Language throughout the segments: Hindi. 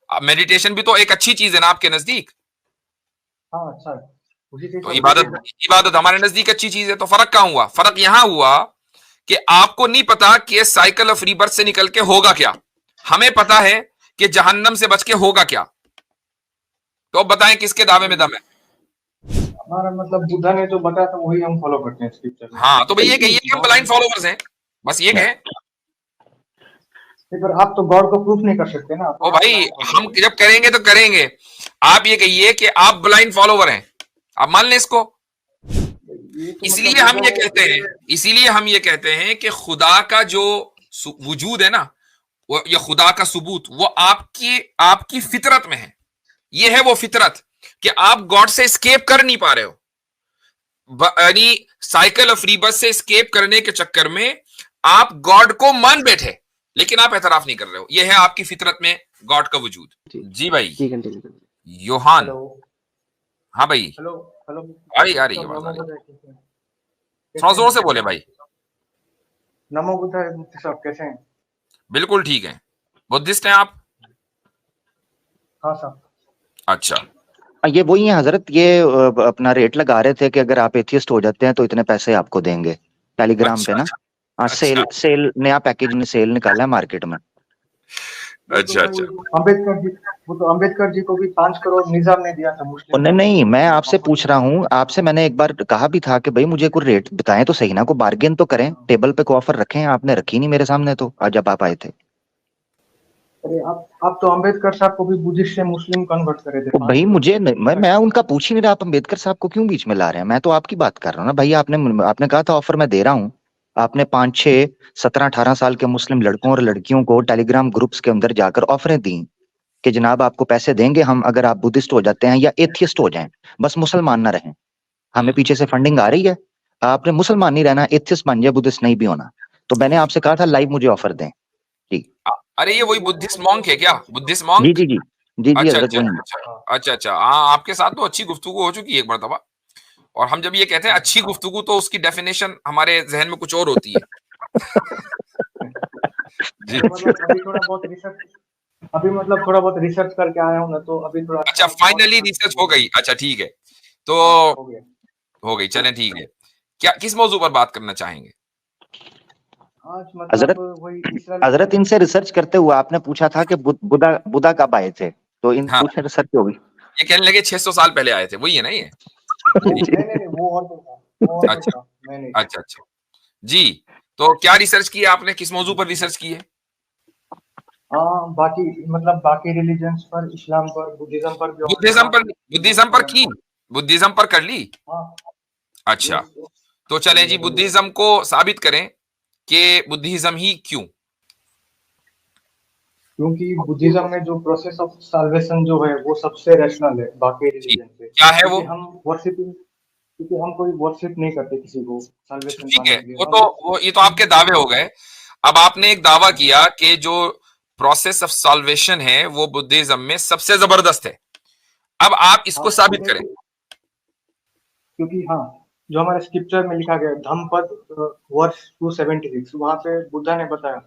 मेडिटेशन भी तो एक अच्छी चीज है ना आपके नजदीक। हाँ अच्छा है, उसी चीज तो का इबादत इबादत हमारे नजदीक अच्छी चीज है, तो फर्क कहाँ हुआ? फर्क यहां हुआ कि आपको नहीं पता कि ये साइकिल ऑफ रीबर्थ से निकल के होगा क्या, हमें पता है कि जहन्नम से बच के होगा क्या। तो अब बताएं किसके दावे में दम है? हमारा मतलब बुद्धा ने जो बताया था वही हम फॉलो करते हैं स्क्रिप्चर में। हाँ, तो भाई ये कहिए कि हम ब्लाइंड फॉलोवर्स हैं, बस ये कहें। नहीं, पर आप तो गॉड को प्रूफ नहीं कर सकते ना, तो ओ आप भाई, ब्लाइंड हम फॉलोवर जब करेंगे तो करेंगे। आप ये कहिए कि आप ब्लाइंड फॉलोवर हैं, आप मान लें इसको। हैं। ये तो मतलब इसलिए हम बुद्धा ये ने कहते हैं, इसीलिए हम ये कहते हैं कि खुदा का जो वजूद है ना, वो ये खुदा का सबूत, वो आपकी आपकी फितरत में है। ये है वो फितरत कि आप गॉड से स्केप कर नहीं पा रहे हो, यानी साइकिल ऑफ रीबर्थ से स्केप करने के चक्कर में आप गॉड को मान बैठे, लेकिन आप एतराफ नहीं कर रहे हो। यह है आपकी फितरत में गॉड का वजूद। जी भाई। जी कंटिन्यू करिए। योहान। हेलो हाँ भाई, हेलो हेलो आ रही है, सब आवाज आ नमो रही बुद्धा, है। थोड़ा कैसे जोर हैं? से बोले भाई। नमो बुद्धा मुफ्ती साहब कैसे हैं? बिल्कुल ठीक है। बुद्धिस्ट हैं आप? हाँ साहब। अच्छा। ये वही है हजरत, ये अपना रेट लगा रहे थे कि अगर आप एथियस्ट हो जाते हैं तो इतने पैसे आपको देंगे, टेलीग्राम पे अच्छा ना। अच्छा हाँ, अच्छा सेल नया पैकेज ने सेल निकाला है मार्केट में। वो तो अच्छा भाई अच्छा। अम्बेडकर जी, वो तो अम्बेडकर जी को भी 5 करोड़ निजाम ने दिया था मुस्लिम नहीं को। नहीं, मैं आपसे पूछ रहा हूँ, आपसे मैंने एक बार कहा भी था कि भाई मुझे कोई रेट बताएं तो सही ना, को बार्गेन तो करें, टेबल पे को ऑफर रखें, आपने रखी नहीं मेरे सामने तो आज जब आप आए थे। अरे आप तो अम्बेडकर साहब को भी बुद्धिस्ट से मुस्लिम कन्वर्ट करे थे तो पांच भाई करोड़ मुझे रुपए। मैं उनका पूछ ही नहीं रहा, आप अम्बेडकर साहब को क्यों बीच में ला रहे हैं? मैं तो आपकी बात कर रहा हूँ ना भाई, आपने कहा था ऑफर मैं दे रहा हूँ। आपने 5 6 17 18 साल के मुस्लिम लड़कों और लड़कियों को टेलीग्राम ग्रुप्स के अंदर जाकर ऑफरें दी कि जनाब आपको पैसे देंगे हम अगर आप बुद्धिस्ट हो जाते हैं या एथियस्ट हो जाएं, बस मुसलमान ना रहें। हमें पीछे से फंडिंग आ रही है, आपने मुसलमान नहीं रहना, एथियस्ट बन जाए, बुद्धिस्ट नहीं भी होना। तो मैंने आपसे कहा था लाइव मुझे ऑफर दें। जी अरे ये वही वो तो बुद्धिस्ट मॉन्क मतलब है क्या? Buddhist monk? जी जी जी जी जी अच्छा हजरत अच्छा वही। अच्छा हाँ अच्छा अच्छा। हाँ, आपके साथ तो अच्छी गुफ्तगू हो चुकी है एक मरतबा। और हम जब ये कहते हैं हाँ। अच्छी गुफ्तगू, तो उसकी डेफिनेशन हमारे जहन में कुछ और होती है। जी। अरे मतलब अभी मतलब थोड़ा बहुत रिसर्च करके आया हूँ ना, तो अभी थोड़ा अच्छा, अच्छा और फाइनली अच्छा रिसर्च वो हो हो गई, गया। अच्छा ठीक है। तो हाँ हो गया। हो गई, चलें ठीक है। क्या किस मौजू पर बात करना चाहेंगे? आज मतलब हजरत वही इसराइल। हजरत इनसे रिसर्च करते हुए आपने पूछा था कि बुद्धा बुद्धा कब आए थे, तो इन हाँ, पूछे रिसर्च हो गई। ये कहने लगे 600 साल पहले आए थे, वही है ना ये? वो नहीं नहीं नहीं, वो और तो था, वो और तो अच्छा था, मैं नहीं। अच्छा अच्छा। जी, तो क्या रिसर्च की है आपने, किस मौजू पर रिसर्च की है? हाँ बाकी मतलब बाकी रिलीजन्स पर, इस्लाम पर, बुद्धिज्म पर भी और बुद्धिज्म था। पर? वो बुद्धिज्म पर थोड़ा की? बुद्धिज्म पर कर ली? हाँ। अच्छा, यस यस। तो चलें जी, बुद्धिज्म को साबित करें कि बुद्धिज्म ही क्यों। क्योंकि बुद्धिज्म में जो प्रोसेस ऑफ साल्वेशन जो है वो सबसे रैशनल है बाकी जी, रिलीजन से, क्या है वो? क्योंकि हम कोई वर्शिप नहीं करते किसी को साल्वेशन ठीक है, पाने के लिए, वो तो हम वो ये तो आपके दावे हो गए। अब आपने एक दावा किया कि जो प्रोसेस ऑफ सॉल्वेशन है वो बुद्धिज्म में सबसे जबरदस्त है। अब आप हाँ इसको साबित क्योंकि करें। हाँ जो हमारे स्क्रिप्चर में लिखा गया है, धम्मपद वर्ष 276, वहां पे बुद्धा ने बताया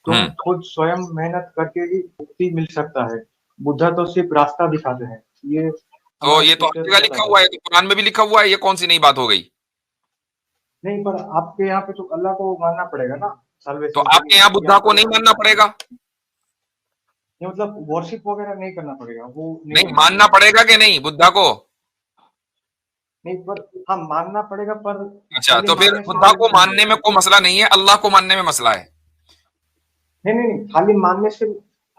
तुम हम्म। खुद स्वयं मेहनत करके ही मुक्ति मिल सकता है, बुद्धा तो सिर्फ रास्ता दिखाते हैं, ये तो हमारा ये तो हर स्क्रिप्चर जगह लिखा बताता हुआ है। है, तो कुरान में भी लिखा हुआ है, ये कौन सी नई बात हो गई? नहीं पर आपके यहाँ पे तो अल्लाह को मानना पड़ेगा ना तो साल्वेशन के आपके लिए, यहाँ कि बुद्धा आप को अल्लाह नहीं को मानना पड़ेगा? नहीं मतलब वर्शिप वगैरह नहीं करना पड़ेगा, वो नहीं नहीं, करना मानना पड़ेगा। पड़ेगा कि नहीं बुद्धा को? नहीं पर हाँ मानना पड़ेगा, पर अच्छा, खाली तो फिर मानने से बुद्धा को नहीं मानने में मिलेगा। कोई मसला नहीं है, अल्लाह को मानने में मसला है। नहीं नहीं नहीं, खाली मानने से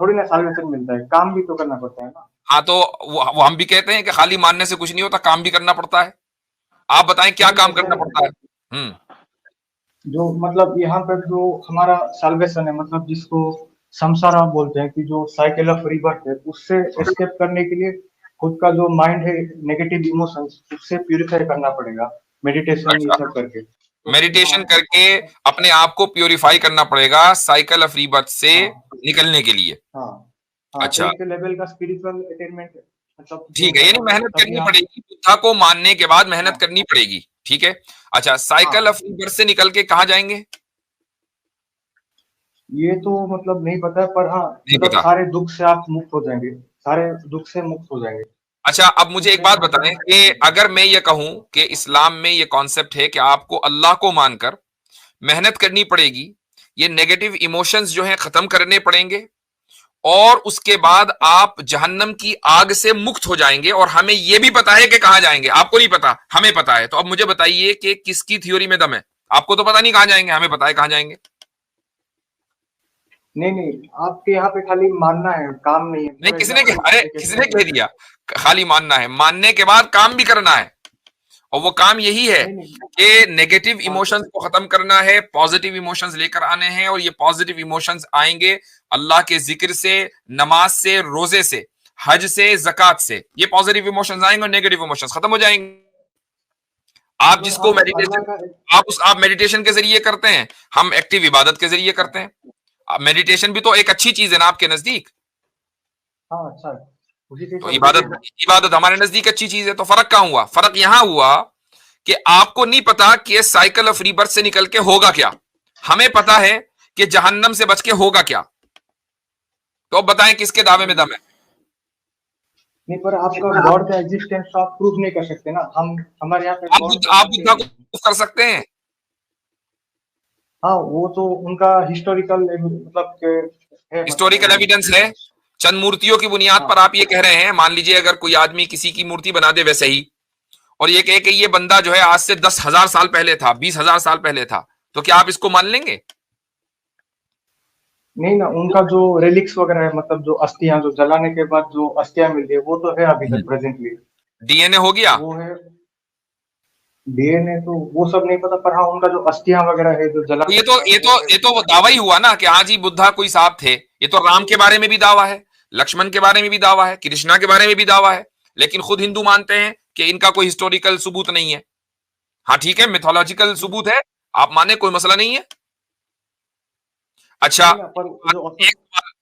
थोड़ी ना साल्वेशन मिलता है, काम भी तो करना पड़ता है ना। हाँ, तो वो हम भी कहते हैं कि खाली मानने से कुछ नहीं होता, काम भी करना पड़ता है। आप बताएं क्या नहीं काम ऐसा करना नहीं पड़ता है, है? हम्म। जो मतलब यहाँ पर जो हमारा साल्वेशन है, मतलब जिसको संसारा बोलते हैं, कि जो साइकिल ऑफ रिबर्थ है, उससे एस्केप करने के लिए खुद का जो माइंड है, नेगेटिव इमोशंस, उससे प्यूरिफाई करना पड़ेगा, मेडिटेशन ये अच्छा, सब करके। तो मेडिटेशन हाँ करके अपने आप को प्योरीफाई करना पड़ेगा साइकिल ऑफ रीबर्थ से हाँ निकलने के लिए। हाँ हाँ, अच्छा, एक लेवल का स्पिरिचुअल अटेनमेंट मतलब जो ठीक है, यानी होगा, मेहनत करनी तभी आप। पड़ेगी, बुद्धा को मानने के बाद मेहनत हाँ करनी पड़ेगी। ठीक है। अच्छा, साइकिल हाँ, ऑफ रीबर्थ से निकल के कहाँ जाएंगे? ये तो मतलब नहीं पता है, पर हाँ नहीं मतलब पता। सारे दुख से आप मुक्त हो जाएंगे, सारे दुख से मुक्त हो जाएंगे। अच्छा, अब मुझे एक बात बताएं कि अगर मैं ये कहूं कि इस्लाम में ये कॉन्सेप्ट है कि आपको अल्लाह को मानकर मेहनत करनी पड़ेगी, ये नेगेटिव इमोशंस जो हैं खत्म करने पड़ेंगे, और उसके बाद आप जहन्नम की आग से मुक्त हो जाएंगे, और हमें यह भी पता है कि कहां जाएंगे, आपको नहीं पता, हमें पता है। तो अब मुझे बताइए कि किसकी थ्योरी में दम है? आपको तो पता नहीं कहां जाएंगे, हमें पता है कहां जाएंगे। नहीं नहीं, आपके यहाँ पे खाली मानना है, काम नहीं है। नहीं, फॉर किसने एग्जाम्पल अरे एक किसने example- कह दिया खाली मानना है? मानने के बाद काम भी करना है, और वो काम यही है नहीं नहीं, कि नेगेटिव हाँ, इमोशंस को खत्म करना है, पॉजिटिव इमोशंस लेकर आने हैं, और ये पॉजिटिव इमोशंस आएंगे अल्लाह के जिक्र से, नमाज से, रोजे से, हज से, जक़ात से। ये पॉजिटिव इमोशंस आएंगे और नेगेटिव इमोशंस खत्म हो जाएंगे। आप तो जिसको आप अल्लाह मेडिटेशन, का आप मेडिटेशन के जरिए करते हैं, हम एक्टिव इबादत के जरिए करते हैं। मेडिटेशन भी तो एक अच्छी चीज है ना आपके नजदीक, हाँ अच्छा है, उसी चीज तो का इबादत, वजह है। इबादत हमारे नजदीक अच्छी चीज है। तो फर्क कहां हुआ? फर्क यहां हुआ कि आपको नहीं पता कि साइकिल ऑफ रीबर्थ से निकल के होगा क्या, हमें पता है कि जहन्नम से बच के होगा क्या। तो अब बताएं किसके दावे में दम है? नहीं, पर आपका गॉड का एग्जिस्टेंस तो आप प्रूव नहीं कर सकते ना। हम हमारे यहाँ पे गॉड को आप मानते बुद्धा को हैं। prove कर सकते हैं। हाँ, वो तो उनका हिस्टोरिकल मतलब के है, मतलब हिस्टोरिकल एविडेंस है, चंद मूर्तियों की बुनियाद पर हाँ आप ये कह रहे हैं। मान लीजिए अगर कोई आदमी किसी की मूर्ति बना दे वैसे ही, और ये कहे कि ये बंदा जो है आज से 10,000 साल पहले था, 20,000 साल पहले था, तो क्या आप इसको मान लेंगे? नहीं ना, उनका जो रिलिक्स वगैरह है, मतलब जो अस्थियां जो जलाने के बाद जो अस्थियां मिलती है, वो तो है अभी तक प्रेजेंटली। डीएनए हो गया। वो है डीएनए, तो वो सब नहीं पता, पर हाँ उनका जो अस्थियां वगैरह है जो तो जलाने ये के तो बाद ये वो तो है। ये तो वो दावा ही हुआ ना कि हाँ जी बुद्धा कोई साहब थे। ये तो राम के बारे में भी दावा है, लक्ष्मण के बारे में भी दावा है, कृष्णा के बारे में भी दावा है, लेकिन खुद हिंदू मानते हैं कि इनका कोई हिस्टोरिकल सबूत नहीं है। हाँ ठीक है, मिथोलॉजिकल सबूत है, आप माने, कोई मसला नहीं है। अच्छा, नहीं ना, पर जो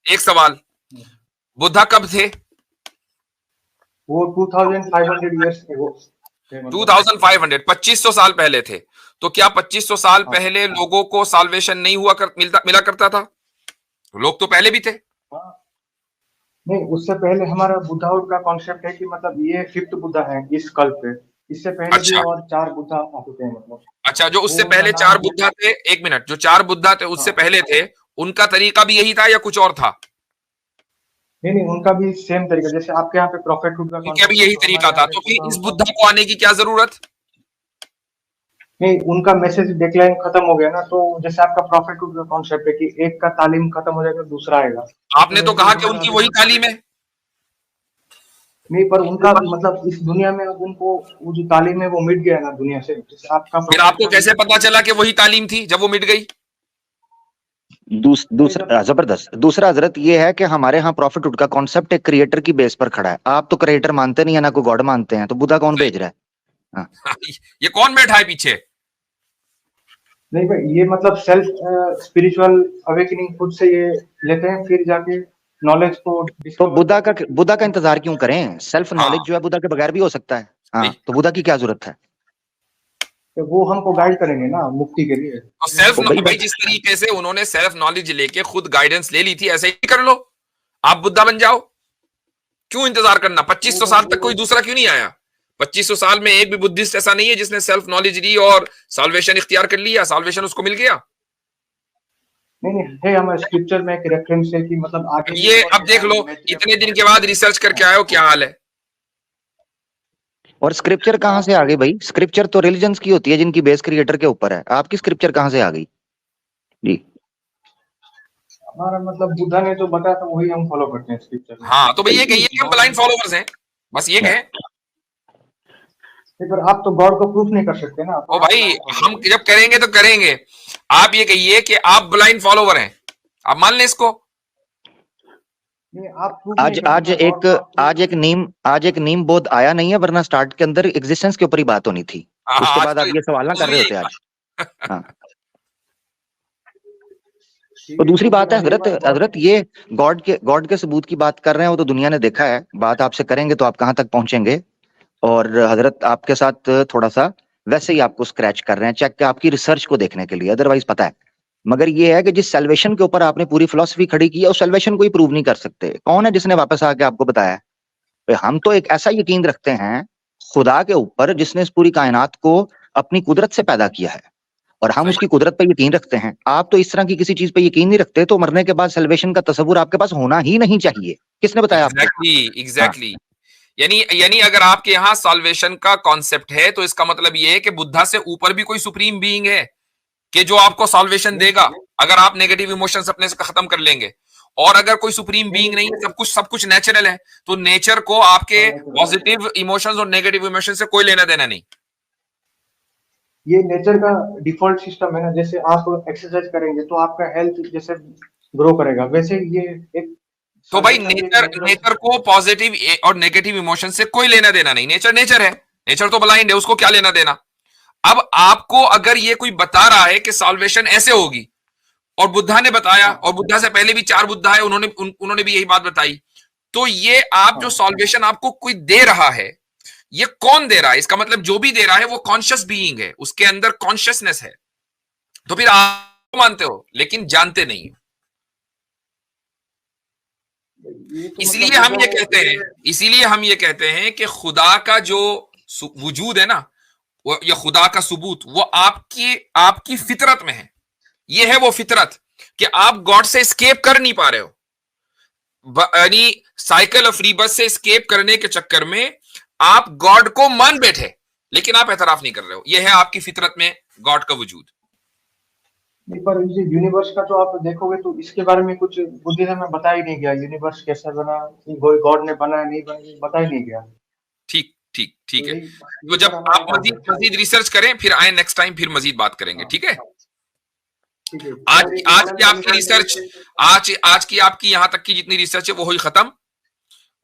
एक सवाल, बुद्धा कब थे? वो 2500 ईयर्स एगो थे, मतलब 2500, 2500 साल पहले थे। तो क्या 2500 साल हाँ पहले लोगों को साल्वेशन नहीं मिला करता था? लोग तो पहले भी थे। हाँ। नहीं, उससे पहले हमारा बुद्धाहुड का कॉन्सेप्ट है कि मतलब ये फिफ्थ बुद्धा है इस कल्प पे। इससे पहले भी अच्छा, और 4 बुद्धा आ चुके हैं, मतलब अच्छा, जो वो उससे उनका पहले नाम चार बुद्धा थे, एक मिनट, जो चार बुद्धा थे उससे हाँ। पहले थे, उनका तरीका भी यही था या कुछ और था? नहीं नहीं, उनका भी सेम तरीका, जैसे आपके यहाँ पे प्रॉफिटहुड का उनका भी कॉन्सेप्ट है, यही तो तरीका हमारे यहाँ था। पे तो फिर इस बुद्धाहुड का। बुद्धा को आने की क्या जरूरत? नहीं, उनका मैसेज डिक्लाइन खत्म हो गया ना, तो जैसे आपका प्रॉफिटहुड का कॉन्सेप्ट है कि एक का तालीम खत्म हो जाएगा, दूसरा आएगा, आपने तो तो वैसे ही कहा कि हमारा उनकी अभी। वही तालीम है। नहीं, पर उनका मतलब इस दुनिया में अब उनको वो जो तालीम है वो मिट गया ना दुनिया से, जैसे आपका फिर आपको प्रॉफिटहुड। कैसे पता चला कि वही तालीम थी जब वो मिट गई? अरे जब दूसरा जबरदस्त दूसरा हजरत ये है कि हमारे यहाँ प्रॉफिटहुड का कॉन्सेप्ट एक क्रिएटर की बेस पर खड़ा है। आप तो क्रिएटर मानते नहीं है ना, कोई गॉड मानते हैं, तो बुद्धा कौन भेज रहा है? हाँ। ये कौन बैठा है पीछे? नहीं भाई, ये मतलब सेल्फ स्पिरिचुअल अवेकनिंग खुद से ये लेते हैं, फिर जाके नॉलेज को तो डिस्कवर करके बुद्धा का इंतजार क्यों करें? सेल्फ हाँ, नॉलेज जो है बुद्धा के बगैर भी हो सकता है। हाँ, सही। तो बुद्धा की क्या जरूरत है? तो वो हमको गाइड करेंगे ना मुक्ति के लिए। तो सेल्फ, तो भाई भाई जिस तरीके से उन्होंने सेल्फ नॉलेज लेके खुद गाइडेंस ले ली थी, ऐसे ही कर लो, आप बुद्धा बन जाओ। क्यों इंतजार करना? 2500 साल तक कोई दूसरा क्यों नहीं आया? 2500 साल में एक भी बुद्धिस्ट ऐसा नहीं है जिसने सेल्फ नॉलेज ली और साल्वेशन इख्तियार कर लिया, साल्वेशन उसको मिल गया। नहीं नहीं, है हमारे स्क्रिप्चर में एक रेफरेंस है कि मतलब आगे भी ये और अब देख ऐसा लो, मैटेरियल। इतने दिन के बाद रिसर्च करके आए हो, क्या हाल है? और स्क्रिप्चर कहाँ से आ गई भाई? स्क्रिप्चर तो रिलीजन्स की होती है जिनकी बेस क्रिएटर के ऊपर है। आपकी स्क्रिप्चर कहाँ से आ गई जी? हमारा मतलब बुद्धा ने जो बताया था वही हम फॉलो करते हैं स्क्रिप्चर में। हाँ, तो भाई ये कहिए कि हम ब्लाइंड फॉलोवर्स हैं, बस ये कहें। पर आप तो गॉड को प्रूफ नहीं कर सकते ना, तो ओ आप भाई, blind follower हम हो। जब करेंगे तो करेंगे। आप ये कहिए कि आप ब्लाइंड फॉलोवर हैं, आप मान लें इसको। नहीं, आप प्रूफ नहीं कर सकते गॉड को, आप आज एक नीम बोध आया नहीं है, वरना स्टार्ट के अंदर एग्जिस्टेंस के ऊपर ही बात होनी थी। हाँ, उसके आज बाद आप तो ये सवाल ना कर रहे होते आज। हाँ। तो ठीक दूसरी तो बात फिर है अगली हजरत, बार हजरत ये गॉड के सबूत की बात कर रहे हैं, वो तो दुनिया ने देखा है। बात आपसे करेंगे तो आप कहाँ तक पहुंचेंगे? और हजरत आपके साथ थोड़ा सा वैसे ही आपको स्क्रैच कर रहे हैं, चेक आपकी रिसर्च को देखने के लिए, अदरवाइज पता है मगर ये है कि जिस सैल्वेशन के ऊपर आपने पूरी फिलॉसफी खड़ी की है उस सैल्वेशन को ही प्रूव नहीं कर सकते। कौन है जिसने वापस आके आपको बताया? भाई हम तो एक ऐसा यकीन रखते हैं खुदा के ऊपर जिसने इस पूरी कायनात को अपनी कुदरत से पैदा किया है, और हम सही उसकी कुदरत पर यकीन रखते हैं। आप तो इस तरह की किसी चीज पे यकीन नहीं रखते, तो मरने के बाद सैल्वेशन का तसव्वुर आपके पास होना ही नहीं चाहिए। किसने बताया आपको? एग्जैक्टली हाँ, एग्जैक्टली। यानी यानी अगर आपके यहाँ साल्वेशन का कॉन्सेप्ट है तो इसका मतलब ये है कि बुद्धा से ऊपर भी कोई सुप्रीम बीइंग है कि जो आपको साल्वेशन देगा अगर आप नेगेटिव इमोशंस अपने से खत्म कर लेंगे। और अगर कोई सुप्रीम बीइंग नहीं है, सब कुछ नेचुरल है, तो नेचर को आपके पॉजिटिव इमोशंस और नेगेटिव इमोशंस से कोई लेना देना नहीं। ये नेचर का डिफॉल्ट सिस्टम है ना, जैसे आप एक्सरसाइज करेंगे तो आपका हेल्थ जैसे ग्रो करेगा, वैसे ये एक तो भाई salvation भी एक नेचर natural नेचर को पॉजिटिव और नेगेटिव इमोशन से कोई लेना देना नहीं। नेचर नेचर है, नेचर तो ब्लाइंड है, उसको क्या लेना देना। अब आपको अगर ये कोई बता रहा है कि सॉल्वेशन ऐसे होगी और बुद्धा ने बताया, हाँ और बुद्धा से पहले भी 4 बुद्धा है, उन्होंने भी यही बात बताई, तो ये आप जो हाँ सॉल्वेशन आपको कोई दे रहा है, ये कौन दे रहा है? इसका मतलब जो भी दे रहा है वो कॉन्शियस बीइंग है, उसके अंदर कॉन्शियसनेस है। तो फिर आप मानते हो लेकिन जानते नहीं हो। ये तो इसलिए मतलब हम ये बुद्धा कहते हैं इसीलिए हम ये कहते हैं कि खुदा का जो वजूद है ना, वो या खुदा का सबूत, वो आपकी आपकी फितरत में है। ये है वो फितरत कि आप गॉड से एस्केप कर नहीं पा रहे हो। यानी साइकिल ऑफ रीबर्थ से एस्केप करने के चक्कर में आप गॉड को मान बैठे, लेकिन आप एतराफ नहीं कर रहे हो। यह है आपकी फितरत में गॉड का वजूद। नहीं, पर इस यूनिवर्स का तो आप देखोगे तो इसके बारे में कुछ बुद्धिज्म में बताया ही नहीं गया, यूनिवर्स कैसे बना, कोई गॉड ने बनाया नहीं बनाया, बताया ही नहीं गया। ठीक ठीक तो ठीक है। तो ये जब पर हमारा आप डाउट मजीद है। मजीद रिसर्च करें फिर आए, नेक्स्ट टाइम फिर मजीद बात करेंगे, हाँ ठीक है। ठीक है। आज और एक आज की इस्लामिक आपकी रिसर्च, आज की आपकी यहां तक की जितनी रिसर्च है वो हुई खत्म। हाँ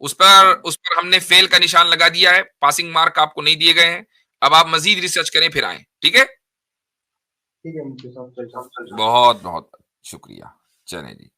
उस पर हमने फेल का निशान लगा दिया है, पासिंग मार्क आपको नहीं दिए गए हैं। अब आप मजीद रिसर्च करें फिर आए, ठीक है। ठीक है, मुझे सब चल बहुत बहुत शुक्रिया। चलें जी।